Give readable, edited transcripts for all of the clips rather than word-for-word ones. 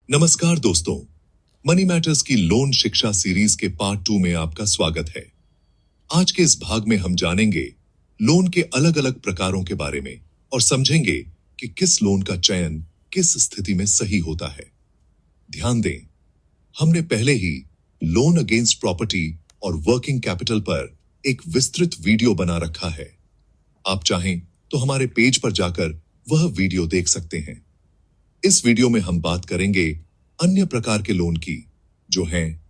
नमस्कार दोस्तों, money matters की लोन शिक्षा सीरीज के पार्ट 2 में आपका स्वागत है। आज के इस भाग में हम जानेंगे लोन के अलग अलग प्रकारों के बारे में और समझेंगे कि किस लोन का चयन किस स्थिति में सही होता है। ध्यान दें, हमने पहले ही लोन अगेंस्ट प्रॉपर्टी और वर्किंग कैपिटल पर एक विस्तृत वीडियो बना रखा है। आप चाहें तो हमारे पेज पर जाकर वह वीडियो देख सकते हैं। इस वीडियो में हम बात करेंगे अन्य प्रकार के लोन की, जो हैं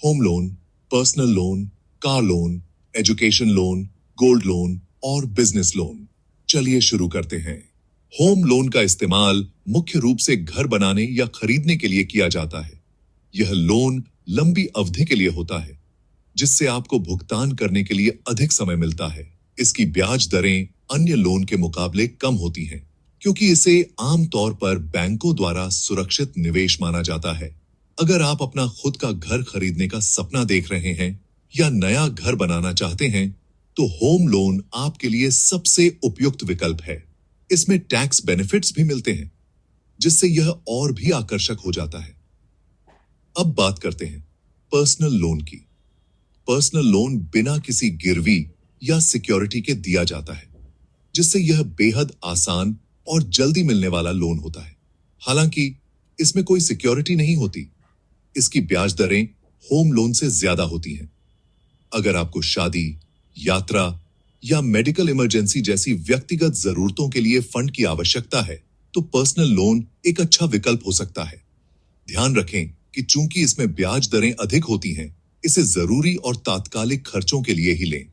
home loan, personal loan, car loan, education loan, gold loan और बिजनेस लोन। चलिए शुरू करते हैं। होम लोन का इस्तेमाल मुख्य रूप से घर बनाने या खरीदने के लिए किया जाता है। यह लोन लंबी अवधि के लिए होता है, जिससे आपको भुगतान करने के लिए अधिक समय मिलता है। इसकी ब्याज दरें अन्य लोन के मुकाबले कम होती हैं, क्योंकि इसे आमतौर पर बैंकों द्वारा सुरक्षित निवेश माना जाता है। अगर आप अपना खुद का घर खरीदने का सपना देख रहे हैं या नया घर बनाना चाहते हैं, तो होम लोन आपके लिए सबसे उपयुक्त विकल्प है। इसमें टैक्स बेनिफिट्स भी मिलते हैं, जिससे यह और भी आकर्षक हो जाता है। अब बात करते हैं पर्सनल लोन की। पर्सनल लोन बिना किसी गिरवी या सिक्योरिटी के दिया जाता है, जिससे यह बेहद आसान और जल्दी मिलने वाला लोन होता है। हालांकि इसमें कोई सिक्योरिटी नहीं होती। इसकी ब्याज दरें होम लोन से ज्यादा होती हैं। अगर आपको शादी, यात्रा या मेडिकल इमरजेंसी जैसी व्यक्तिगत जरूरतों के लिए फंड की आवश्यकता है, तो पर्सनल लोन एक अच्छा विकल्प हो सकता है। ध्यान रखें कि चूंकि इसमें ब्याज दरें अधिक होती हैं, इसे जरूरी और तात्कालिक खर्चों के लिए ही लें।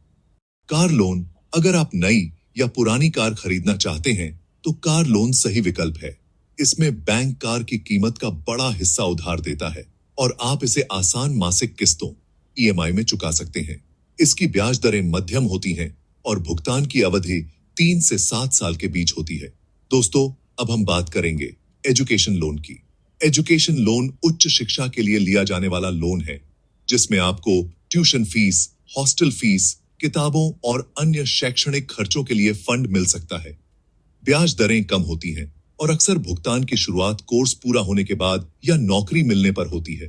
कार लोन, अगर आप नई या पुरानी कार खरीदना चाहते हैं, तो कार लोन सही विकल्प है। इसमें बैंक कार की कीमत का बड़ा हिस्सा उधार देता है और आप इसे आसान मासिक किस्तों (ईएमआई) में चुका सकते हैं। इसकी ब्याज दरें मध्यम होती हैं और भुगतान की अवधि 3 से 7 साल के बीच होती है। दोस्तों, अब हम बात करेंगे एजुकेशन लोन की। एजुकेशन लोन उच्च शिक्षा के लिए लिया जाने वाला लोन है, जिसमें आपको ट्यूशन फीस, हॉस्टल फीस, किताबों और अन्य शैक्षणिक खर्चों के लिए फंड मिल सकता है। ब्याज दरें कम होती हैं और अक्सर भुगतान की शुरुआत कोर्स पूरा होने के बाद या नौकरी मिलने पर होती है।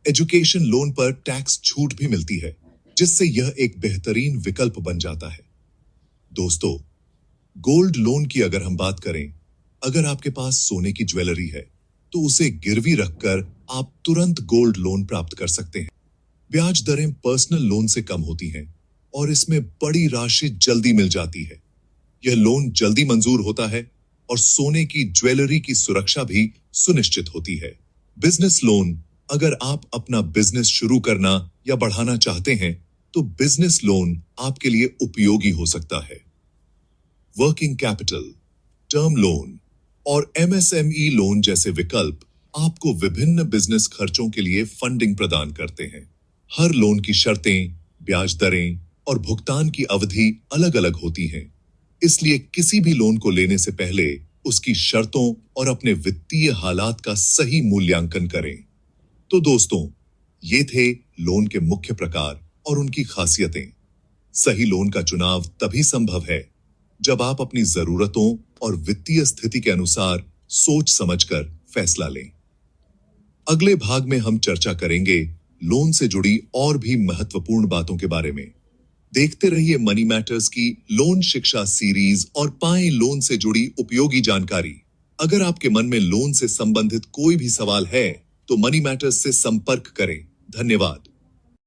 एजुकेशन लोन पर टैक्स छूट भी मिलती है, जिससे यह एक बेहतरीन विकल्प बन जाता है। दोस्तों, गोल्ड लोन की अगर हम बात करें, अगर आपके पास सोने की ज्वेलरी है, तो उसे गिरवी रखकर आप तुरंत गोल्ड लोन प्राप्त कर सकते हैं। ब्याज दरें पर्सनल लोन से कम होती हैं और इसमें बड़ी राशि जल्दी मिल जाती है। यह लोन जल्दी मंजूर होता है और सोने की ज्वेलरी की सुरक्षा भी सुनिश्चित होती है। बिजनेस लोन, अगर आप अपना बिजनेस शुरू करना या बढ़ाना चाहते हैं, तो बिजनेस लोन आपके लिए उपयोगी हो सकता है। वर्किंग कैपिटल, टर्म लोन और एमएसएमई लोन जैसे विकल्प आपको विभिन्न बिजनेस खर्चों के लिए फंडिंग प्रदान करते हैं। हर लोन की शर्तें, ब्याज दरें और भुगतान की अवधि अलग अलग होती हैं। इसलिए किसी भी लोन को लेने से पहले उसकी शर्तों और अपने वित्तीय हालात का सही मूल्यांकन करें। तो दोस्तों, ये थे लोन के मुख्य प्रकार और उनकी खासियतें। सही लोन का चुनाव तभी संभव है जब आप अपनी जरूरतों और वित्तीय स्थिति के अनुसार सोच समझकर फैसला लें। अगले भाग में हम चर्चा करेंगे लोन से जुड़ी और भी महत्वपूर्ण बातों के बारे में। देखते रहिए मनी मैटर्स की लोन शिक्षा सीरीज और पाएं लोन से जुड़ी उपयोगी जानकारी। अगर आपके मन में लोन से संबंधित कोई भी सवाल है, तो मनी मैटर्स से संपर्क करें। धन्यवाद।